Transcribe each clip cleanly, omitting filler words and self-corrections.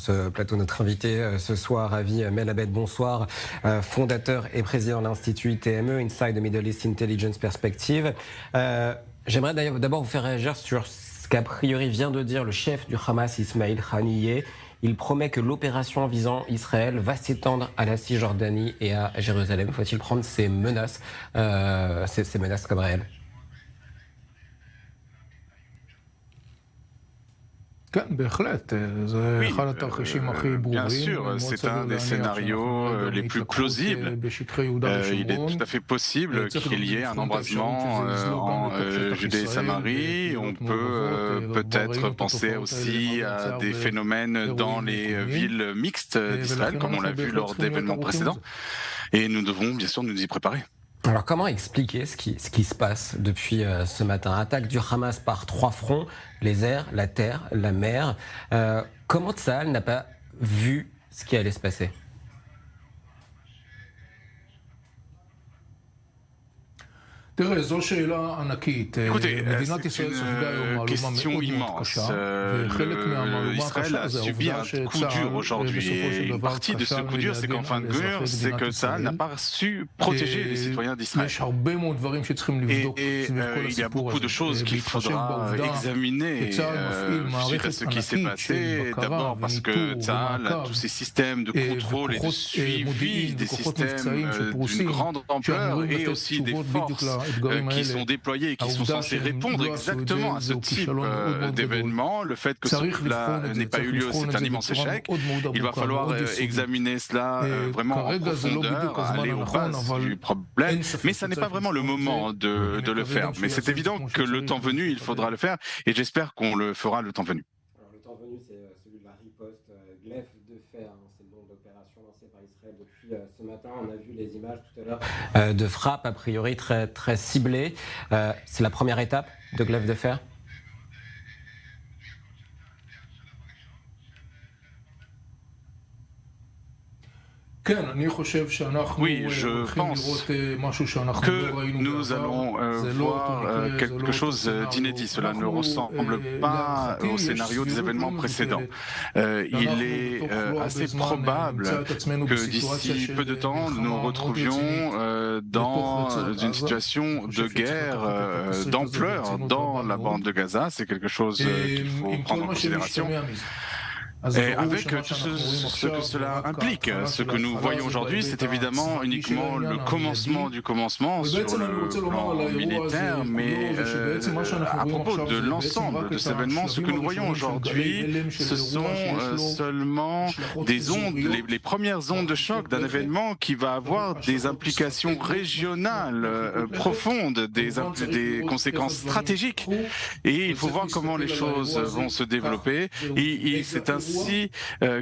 ce plateau notre invité ce soir, Avi Melabed, bonsoir, fondateur et président de l'Institut TME, Inside the Middle East Intelligence Perspective. J'aimerais d'abord vous faire réagir sur ce qu'a priori vient de dire le chef du Hamas, Ismail Haniyeh. Il promet que l'opération visant Israël va s'étendre à la Cisjordanie et à Jérusalem. Faut-il prendre ces menaces comme réelles? Oui, bien sûr, c'est un des scénarios les plus plausibles. Il est tout à fait possible qu'il y ait un embrasement en Judée et Samarie. On peut peut-être penser aussi à des phénomènes dans les villes mixtes d'Israël, comme on l'a vu lors d'événements précédents. Et nous devons bien sûr nous y préparer. Alors comment expliquer ce qui se passe depuis ce matin? Attaque du Hamas par 3 fronts, les airs, la terre, la mer. Comment Tsahal n'a pas vu ce qui allait se passer? Écoutez, c'est une question immense. Israël a subi un coup dur aujourd'hui. Et une partie de ce coup dur, c'est qu'en fin de compte, c'est que Tsahal n'a pas su protéger les citoyens d'Israël. Et il y a beaucoup de choses qu'il faudra examiner suite à ce qui s'est passé. D'abord parce que Tsahal a tous ces systèmes de contrôle et de suivi, des systèmes d'une grande ampleur et aussi des forces qui sont déployés et qui sont censés répondre exactement à ce type d'événement. Le fait que cela n'ait pas eu lieu, c'est un immense échec. Il va falloir examiner cela vraiment en profondeur, aller aux bases du problème. Mais ça n'est pas vraiment le moment de le faire. Mais c'est évident que le temps venu, il faudra le faire. Et j'espère qu'on le fera le temps venu. Alors, le temps venu, c'est celui de la riposte glaive de fer. C'est le nom de l'opération lancée par Israël depuis ce matin. On a vu les images tout à l'heure de frappes a priori très, très ciblées. C'est la première étape de glaive de fer? Oui, je pense que nous allons voir quelque chose d'inédit. Cela ne ressemble pas au scénario des événements précédents. Il est assez probable que d'ici peu de temps, nous nous retrouvions dans une situation de guerre d'ampleur dans la bande de Gaza. C'est quelque chose qu'il faut prendre en considération. Et avec tout ce que cela implique, ce que nous voyons aujourd'hui, c'est évidemment uniquement le commencement du commencement sur le plan militaire, mais à propos de l'ensemble de ces événements, ce que nous voyons aujourd'hui, ce sont seulement des ondes, les premières ondes de choc d'un événement qui va avoir des implications régionales profondes, des conséquences stratégiques. Et il faut voir comment les choses vont se développer. Et c'est ainsi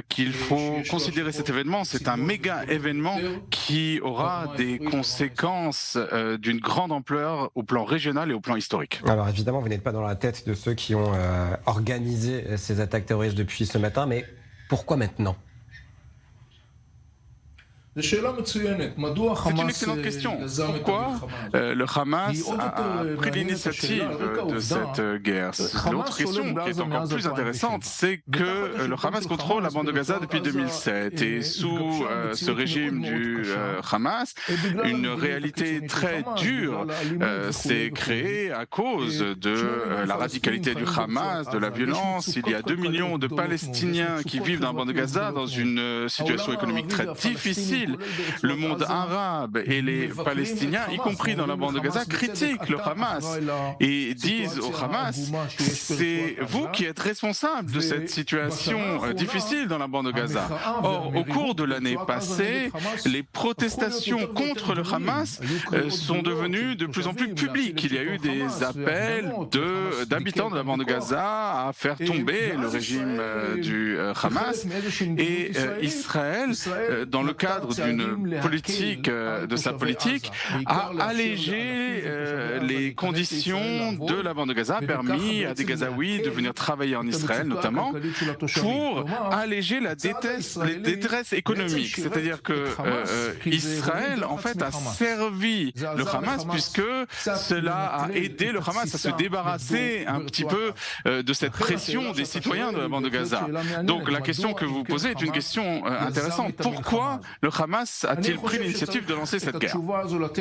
qu'il faut considérer cet événement. C'est un méga événement qui aura des conséquences d'une grande ampleur au plan régional et au plan historique. Alors évidemment, vous n'êtes pas dans la tête de ceux qui ont organisé ces attaques terroristes depuis ce matin, mais pourquoi maintenant ? C'est une excellente question. Pourquoi le Hamas a pris l'initiative de cette guerre? L'autre question qui est encore plus intéressante, c'est que le Hamas contrôle la bande de Gaza depuis 2007 et sous ce régime du Hamas, une réalité très dure s'est créée à cause de la radicalité du Hamas, de la violence. Il y a 2 millions de Palestiniens qui vivent dans la bande de Gaza dans une situation économique très difficile. Le monde arabe et les Palestiniens, y compris dans la bande de Gaza, critiquent le Hamas et disent au Hamas, c'est vous qui êtes responsable de cette situation difficile dans la bande de Gaza. Or, au cours de l'année passée, les protestations contre le Hamas sont devenues de plus en plus publiques. Il y a eu des appels d'habitants de la bande de Gaza à faire tomber le régime du Hamas et Israël, dans le cadre cadre d'une politique, de sa politique, a allégé les conditions de la bande de Gaza, a permis à des Gazaouis de venir travailler en Israël notamment, pour alléger la détresse économique. C'est-à-dire que Israël, en fait, a servi le Hamas, puisque cela a aidé le Hamas à se débarrasser un petit peu de cette pression des citoyens de la bande de Gaza. Donc la question que vous posez est une question intéressante. Pourquoi le Hamas a-t-il pris l'initiative de lancer cette guerre?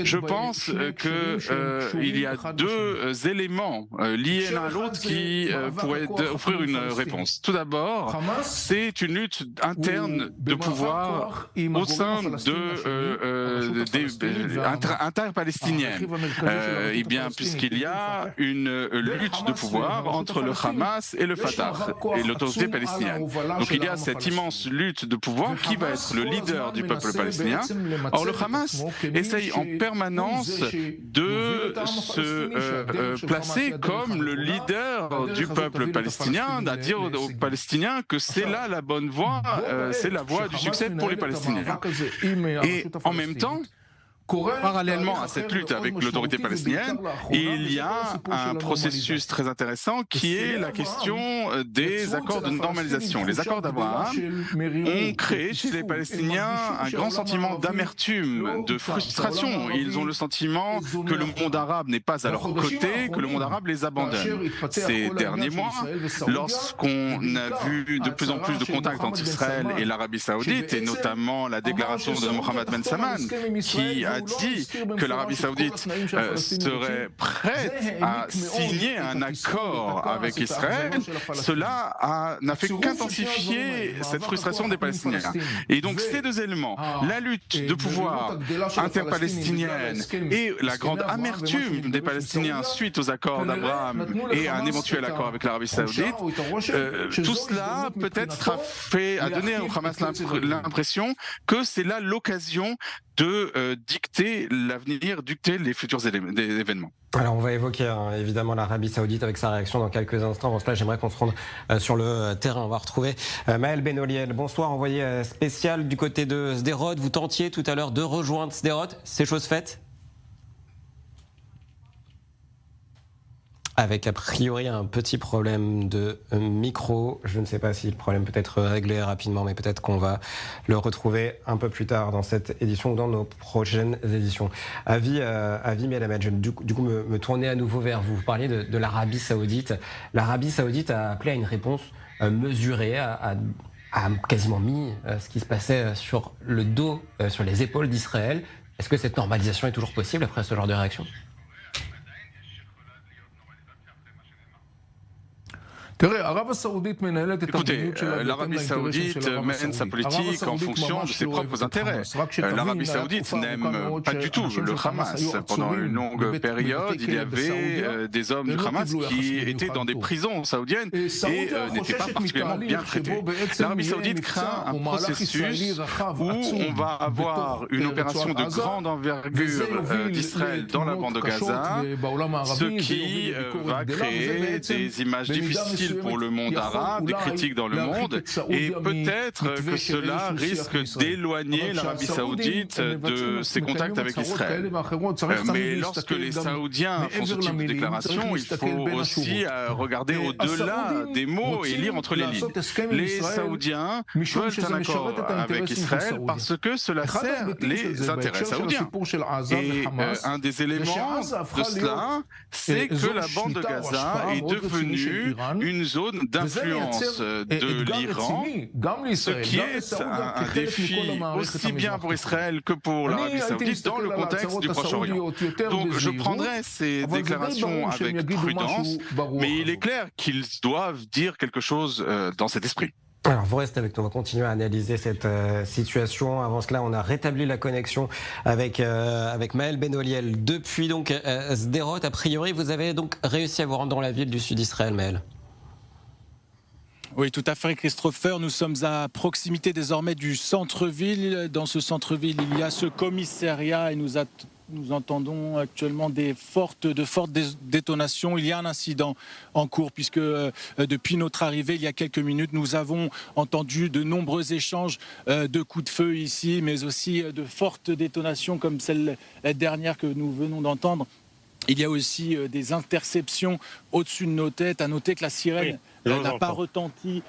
Je pense qu'il y a deux éléments liés l'un à l'autre qui pourraient offrir une réponse. Tout d'abord, c'est une lutte interne de pouvoir au sein interpalestinienne. Eh bien, puisqu'il y a une lutte de pouvoir entre le Hamas et le Fatah et l'autorité palestinienne. Donc il y a cette immense lutte de pouvoir qui va être le leader du peuple palestinien. Or le Hamas essaye en permanence de se placer comme le leader du peuple palestinien, à dire aux Palestiniens que c'est là la bonne voie, c'est la voie du succès pour les Palestiniens. Et en même temps, parallèlement à cette lutte avec l'autorité palestinienne, il y a un processus très intéressant qui est la question des accords de normalisation. Les accords d'Abraham ont créé chez les Palestiniens un grand sentiment d'amertume, de frustration. Ils ont le sentiment que le monde arabe n'est pas à leur côté, que le monde arabe les abandonne. Ces derniers mois, lorsqu'on a vu de plus en plus de contacts entre Israël et l'Arabie Saoudite, et notamment la déclaration de Mohammed Ben Salman, qui a dit que l'Arabie Saoudite serait prête à signer un accord avec Israël, cela n'a fait qu'intensifier cette frustration des Palestiniens. Et donc ces deux éléments, la lutte de pouvoir interpalestinienne et la grande amertume des Palestiniens suite aux accords d'Abraham et à un éventuel accord avec l'Arabie Saoudite, tout cela peut-être a donné au Hamas l'impression que c'est là l'occasion de dicter l'avenir, dicter les futurs événements. Alors on va évoquer évidemment l'Arabie Saoudite avec sa réaction dans quelques instants. Avant cela, j'aimerais qu'on se rende sur le terrain. On va retrouver Maël Benoliel. Bonsoir, envoyé spécial du côté de Sderot. Vous tentiez tout à l'heure de rejoindre Sderot. C'est chose faite ? Avec a priori un petit problème de micro. Je ne sais pas si le problème peut être réglé rapidement, mais peut-être qu'on va le retrouver un peu plus tard dans cette édition ou dans nos prochaines éditions. Avi Melamed, je vais du coup me tourner à nouveau vers vous. Vous parliez de l'Arabie Saoudite. L'Arabie Saoudite a appelé à une réponse mesurée, a quasiment mis ce qui se passait sur le dos, sur les épaules d'Israël. Est-ce que cette normalisation est toujours possible après ce genre de réaction ? Écoutez, l'Arabie Saoudite mène sa politique en fonction de ses propres intérêts. L'Arabie Saoudite n'aime pas du tout le Hamas. Pendant une longue période, il y avait des hommes du Hamas qui étaient dans des prisons saoudiennes et n'étaient pas particulièrement bien traités. L'Arabie Saoudite craint un processus où on va avoir une opération de grande envergure d'Israël dans la bande de Gaza, ce qui va créer des images difficiles pour le monde arabe, des critiques dans le monde, et peut-être que cela risque d'éloigner l'Arabie Saoudite de ses contacts avec Israël. Mais lorsque les Saoudiens font ce type de déclaration, il faut aussi regarder au-delà des mots et lire entre les lignes. Les Saoudiens veulent un accord avec Israël parce que cela sert les intérêts saoudiens. Et un des éléments de cela, c'est que la bande de Gaza est devenue une zone d'influence de l'Iran, ce qui est un défi aussi bien pour Israël que pour l'Arabie Saoudite dans le contexte du Proche-Orient. Donc je prendrai ces déclarations avec prudence, mais il est clair qu'ils doivent dire quelque chose dans cet esprit. Alors vous restez avec nous, on va continuer à analyser cette situation. Avant cela, on a rétabli la connexion avec Maël Benoliel. Depuis donc Sderot, a priori, vous avez donc réussi à vous rendre dans la ville du sud d'Israël, Maël. Oui, tout à fait, Christopher. Nous sommes à proximité désormais du centre-ville. Dans ce centre-ville, il y a ce commissariat et nous nous entendons actuellement de fortes détonations. Il y a un incident en cours puisque depuis notre arrivée, il y a quelques minutes, nous avons entendu de nombreux échanges de coups de feu ici, mais aussi de fortes détonations comme celle dernière que nous venons d'entendre. Il y a aussi des interceptions au-dessus de nos têtes. À noter que la sirène n'a pas retenti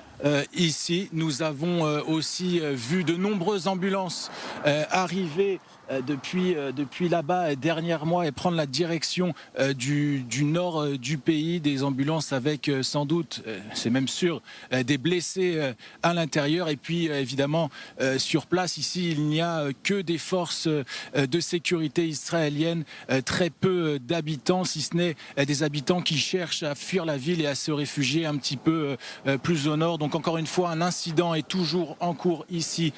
ici. Nous avons aussi vu de nombreuses ambulances arriver depuis là-bas dernier mois et prendre la direction du nord du pays, des ambulances avec sans doute, c'est même sûr, des blessés à l'intérieur. Et puis évidemment sur place ici, il n'y a que des forces de sécurité israéliennes, très peu d'habitants, si ce n'est des habitants qui cherchent à fuir la ville et à se réfugier un petit peu plus au nord. Donc encore une fois, un incident est toujours en cours ici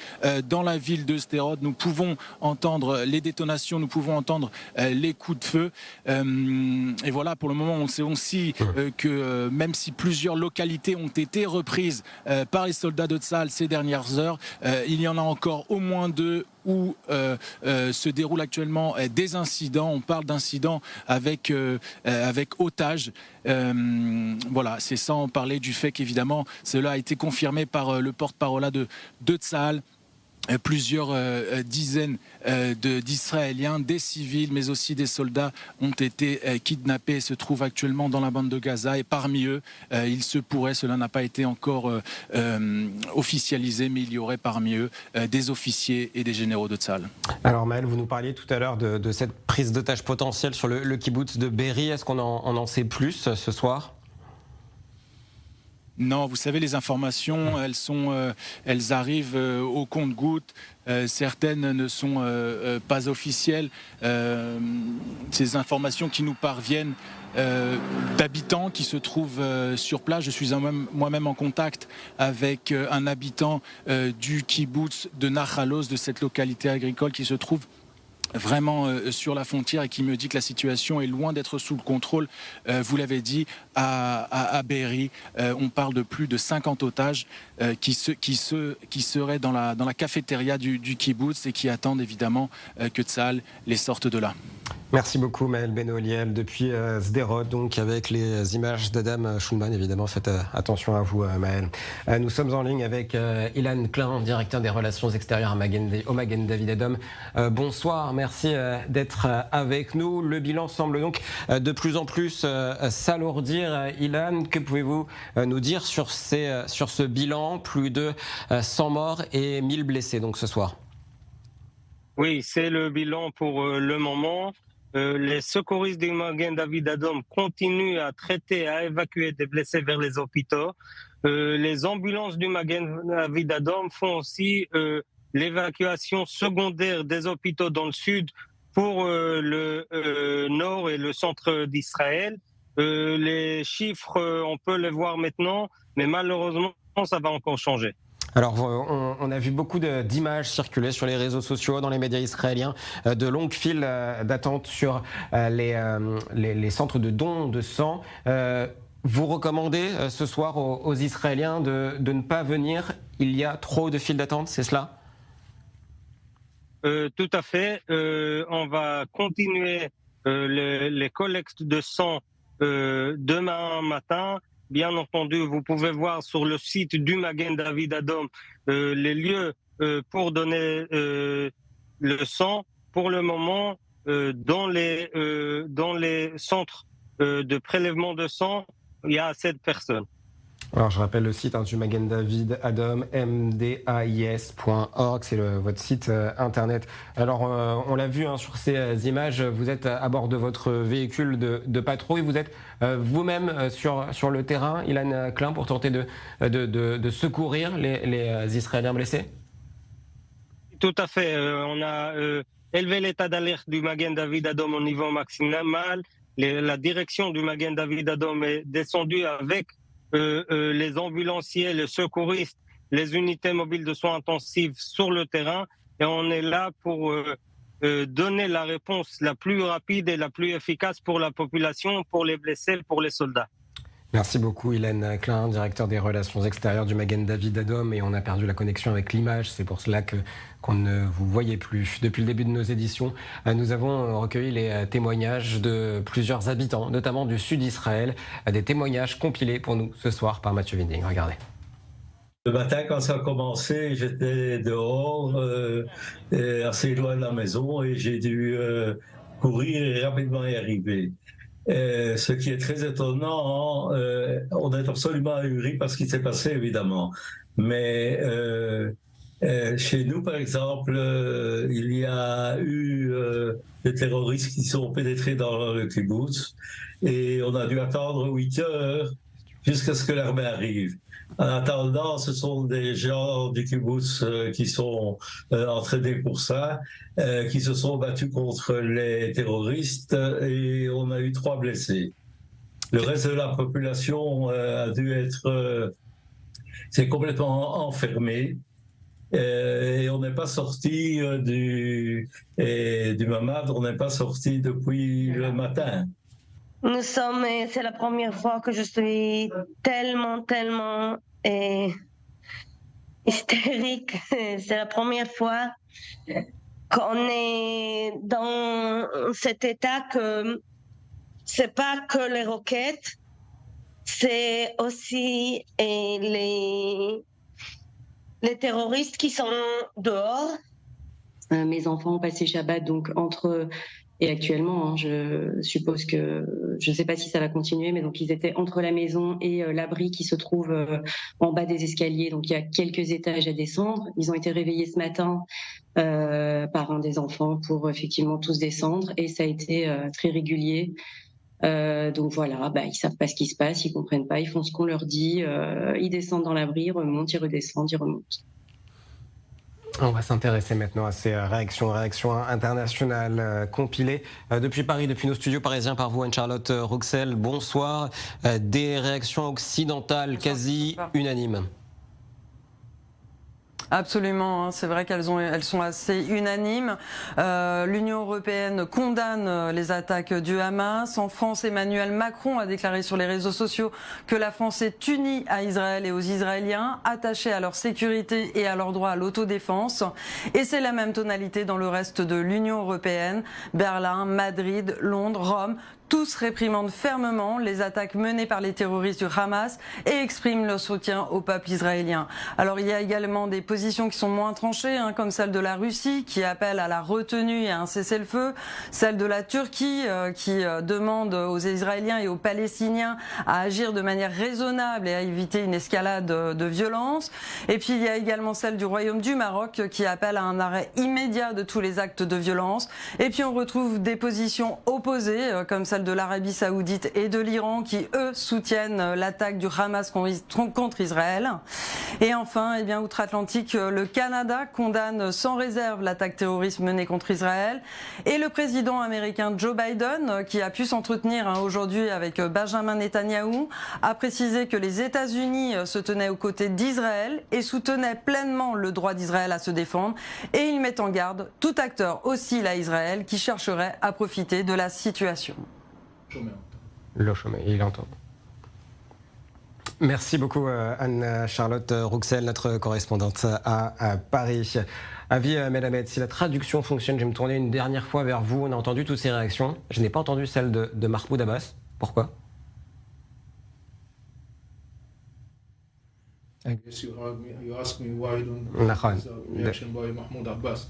dans la ville de Sderot. Nous pouvons entendre les détonations, nous pouvons entendre les coups de feu. Et voilà, pour le moment, on sait aussi que même si plusieurs localités ont été reprises par les soldats de Tsahal ces dernières heures, il y en a encore au moins 2 où se déroulent actuellement des incidents. On parle d'incidents avec otages. Voilà, c'est sans parler du fait qu'évidemment, cela a été confirmé par le porte-parole de Tsahal. Plusieurs dizaines d'Israéliens, des civils, mais aussi des soldats ont été kidnappés et se trouvent actuellement dans la bande de Gaza. Et parmi eux, il se pourrait, cela n'a pas été encore officialisé, mais il y aurait parmi eux des officiers et des généraux de Tsahal. Alors Maël, vous nous parliez tout à l'heure de cette prise d'otage potentielle sur le kibbutz de Be'eri. Est-ce qu'on en sait plus ce soir ? Non, vous savez, les informations, elles arrivent au compte-gouttes. Certaines ne sont pas officielles. Ces informations qui nous parviennent d'habitants qui se trouvent sur place. Je suis moi-même en contact avec un habitant du kibbutz de Nachalos, de cette localité agricole qui se trouve vraiment sur la frontière et qui me dit que la situation est loin d'être sous le contrôle. Vous l'avez dit, à Be'eri, on parle de plus de 50 otages qui seraient dans la cafétéria du kibbutz et qui attendent évidemment que Tsahal les sorte de là. Merci beaucoup Maël Benoliel depuis Sderot, donc avec les images d'Adam Schulman. Évidemment, faites attention à vous Maël. Nous sommes en ligne avec Ilan Klein, directeur des relations extérieures au Magen David Adom. Bonsoir, merci d'être avec nous. Le bilan semble donc de plus en plus s'alourdir. Ilan, que pouvez-vous nous dire sur ce bilan? Plus de 100 morts et 1000 blessés donc ce soir. Oui, c'est le bilan pour le moment. Les secouristes du Magen David Adom continuent à traiter, à évacuer des blessés vers les hôpitaux. Les ambulances du Magen David Adom font aussi l'évacuation secondaire des hôpitaux dans le sud pour le nord et le centre d'Israël. Les chiffres, on peut les voir maintenant, mais malheureusement, ça va encore changer. Alors, on a vu beaucoup d'images circuler sur les réseaux sociaux, dans les médias israéliens, de longues files d'attente sur les centres de dons de sang. Vous recommandez ce soir aux Israéliens de ne pas venir? Il y a trop de files d'attente, c'est cela? Tout à fait. On va continuer les collectes de sang demain matin. Bien entendu, vous pouvez voir sur le site du Magen David Adom les lieux pour donner le sang. Pour le moment, dans les centres de prélèvement de sang, il y a 7 personnes. Alors, je rappelle le site du Magen David Adom, mdais.org, c'est votre site internet. Alors, on l'a vu sur ces images, vous êtes à bord de votre véhicule de patrouille, vous êtes vous-même sur le terrain, Ilan Klein, pour tenter de secourir les Israéliens blessés? Tout à fait. On a élevé l'état d'alerte du Magen David Adom au niveau maximal. La direction du Magen David Adom est descendue avec les ambulanciers, les secouristes, les unités mobiles de soins intensifs sur le terrain, et on est là pour donner la réponse la plus rapide et la plus efficace pour la population, pour les blessés, pour les soldats. Merci beaucoup Hélène Klein, directeur des relations extérieures du Magen David Adom, et on a perdu la connexion avec l'image, c'est pour cela qu'on ne vous voyait plus. Depuis le début de nos éditions, nous avons recueilli les témoignages de plusieurs habitants, notamment du sud d'Israël, des témoignages compilés pour nous ce soir par Mathieu Winding. Regardez. Le matin, quand ça a commencé, j'étais dehors, assez loin de la maison, et j'ai dû courir et rapidement y arriver. Ce qui est très étonnant, on est absolument ahuri par ce qui s'est passé, évidemment. Mais chez nous, par exemple, il y a eu des terroristes qui sont pénétrés dans le kibbutz, et on a dû attendre 8 heures jusqu'à ce que l'armée arrive. En attendant, ce sont des gens du kibbutz qui sont entraînés pour ça, qui se sont battus contre les terroristes, et on a eu 3 blessés. Le reste de la population a dû être c'est complètement enfermé, et on n'est pas sorti du mamad, on n'est pas sorti depuis le matin. C'est la première fois que je suis tellement hystérique. C'est la première fois qu'on est dans cet état que c'est pas que les roquettes, c'est aussi les terroristes qui sont dehors. Mes enfants ont passé Shabbat donc entre et actuellement, je suppose que, je ne sais pas si ça va continuer, mais donc ils étaient entre la maison et l'abri qui se trouve en bas des escaliers. Donc il y a quelques étages à descendre. Ils ont été réveillés ce matin par un des enfants pour effectivement tous descendre, et ça a été très régulier. Donc voilà, ils savent pas ce qui se passe, ils comprennent pas, ils font ce qu'on leur dit, ils descendent dans l'abri, ils remontent, ils redescendent, ils remontent. On va s'intéresser maintenant à ces réactions internationales compilées depuis Paris, depuis nos studios parisiens par vous, Anne-Charlotte Rouxel. Bonsoir. Des réactions occidentales quasi unanimes. Absolument, c'est vrai qu'elles sont assez unanimes. L'Union européenne condamne les attaques du Hamas. En France, Emmanuel Macron a déclaré sur les réseaux sociaux que la France est unie à Israël et aux Israéliens, attachés à leur sécurité et à leur droit à l'autodéfense. Et c'est la même tonalité dans le reste de l'Union européenne. Berlin, Madrid, Londres, Rome, tous réprimandent fermement les attaques menées par les terroristes du Hamas et expriment leur soutien au peuple israélien. Alors il y a également des positions qui sont moins tranchées, comme celle de la Russie qui appelle à la retenue et à un cessez-le-feu, celle de la Turquie qui demande aux Israéliens et aux Palestiniens à agir de manière raisonnable et à éviter une escalade de violence. Et puis il y a également celle du Royaume du Maroc qui appelle à un arrêt immédiat de tous les actes de violence. Et puis on retrouve des positions opposées comme celle de l'Arabie Saoudite et de l'Iran qui, eux, soutiennent l'attaque du Hamas contre Israël. Et enfin, outre-Atlantique, le Canada condamne sans réserve l'attaque terroriste menée contre Israël. Et le président américain Joe Biden, qui a pu s'entretenir aujourd'hui avec Benjamin Netanyahou, a précisé que les États-Unis se tenaient aux côtés d'Israël et soutenaient pleinement le droit d'Israël à se défendre. Et il met en garde tout acteur hostile à Israël qui chercherait à profiter de la situation. Il entend. Merci beaucoup Anne-Charlotte Rouxel, notre correspondante à Paris. Avi Melamed, si la traduction fonctionne, je vais me tourner une dernière fois vers vous. On a entendu toutes ces réactions. Je n'ai pas entendu celle de Mahmoud Abbas. Pourquoi ? I guess you ask me why don't reaction by Mahmoud Abbas.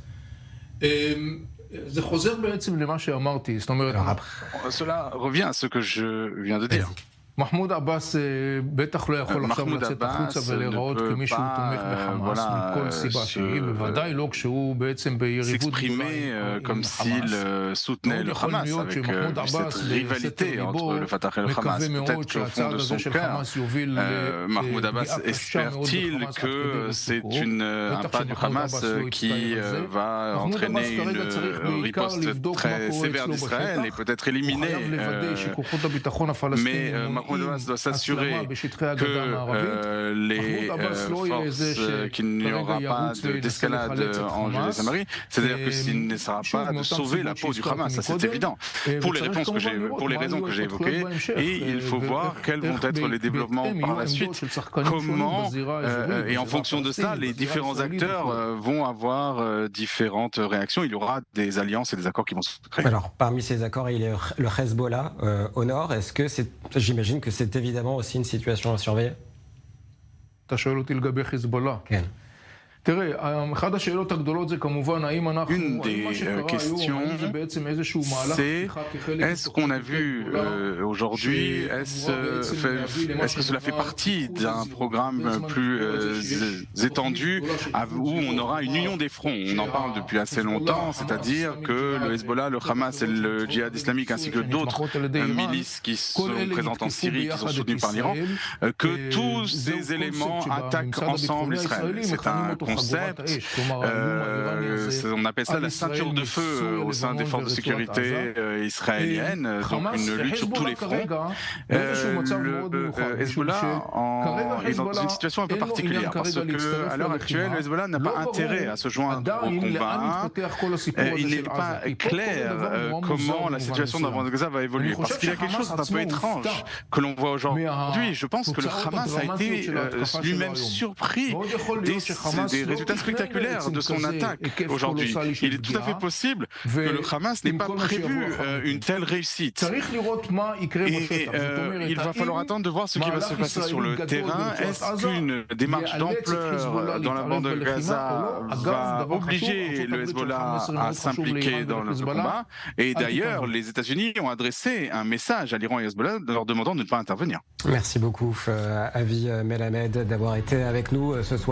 זה חוזר בעצם למה שאמרתי, זאת אומרת... Cela revient à ce que je viens de dire. מחמוד עבאס בטח לא יכול עכשיו לצאת החוצה ולהיראות כמישהו תומך בחמאס מכל סיבה שהיא, בוודאי לא כשהוא בעצם ביריבות s'exprimer comme s'il soutenait le Hamas avec cette rivalité entre le Fatah et le Hamas. Peut-être qu'au fond de son cœur, Mahmoud Abbas espère-t-il que c'est un pas du Hamas qui va entraîner une riposte très sévère d'Israël et peut-être éliminer. Mais Mahmoud Abbas doit s'assurer que les forces, qu'il n'y aura pas d'escalade en Judée-Samarie, c'est-à-dire que s'il ne sera pas de sauver la peau du Hamas, ça c'est évident, pour les raisons que j'ai évoquées, et il faut voir quels vont être les développements par la suite, comment, et en fonction de ça, les différents acteurs vont avoir différentes réactions, il y aura des alliances et des accords qui vont se créer. Alors, parmi ces accords, il y a le Hezbollah au nord, est-ce que j'imagine que c'est évidemment aussi une situation à surveiller? Une des questions, c'est est-ce qu'on a vu aujourd'hui, est-ce que cela fait partie d'un programme plus étendu où on aura une union des fronts? On en parle depuis assez longtemps, c'est-à-dire que le Hezbollah, le Hamas et le djihad islamique ainsi que d'autres milices qui sont présentes en Syrie, qui sont soutenues par l'Iran, que tous ces éléments attaquent ensemble Israël. C'est un concept, on appelle ça la ceinture de feu au sein des forces de sécurité israéliennes, donc une lutte sur tous les fronts. Le Hezbollah est dans une situation un peu particulière parce qu'à l'heure actuelle, le Hezbollah n'a pas intérêt à se joindre au combat. Il n'est pas clair comment la situation dans la bande de Gaza va évoluer parce qu'il y a quelque chose d'un peu étrange que l'on voit aujourd'hui. Je pense que le Hamas a été lui-même surpris des résultats spectaculaire de son attaque aujourd'hui. Il est tout à fait possible que le Hamas n'ait pas prévu une telle réussite. Et il va falloir attendre de voir ce qui va se passer sur le terrain. Est-ce qu'une démarche d'ampleur dans la bande de Gaza va obliger le Hezbollah à s'impliquer dans le combat? Et d'ailleurs, les États-Unis ont adressé un message à l'Iran et à Hezbollah leur demandant de ne pas intervenir. Merci beaucoup, Avi Melamed, d'avoir été avec nous ce soir.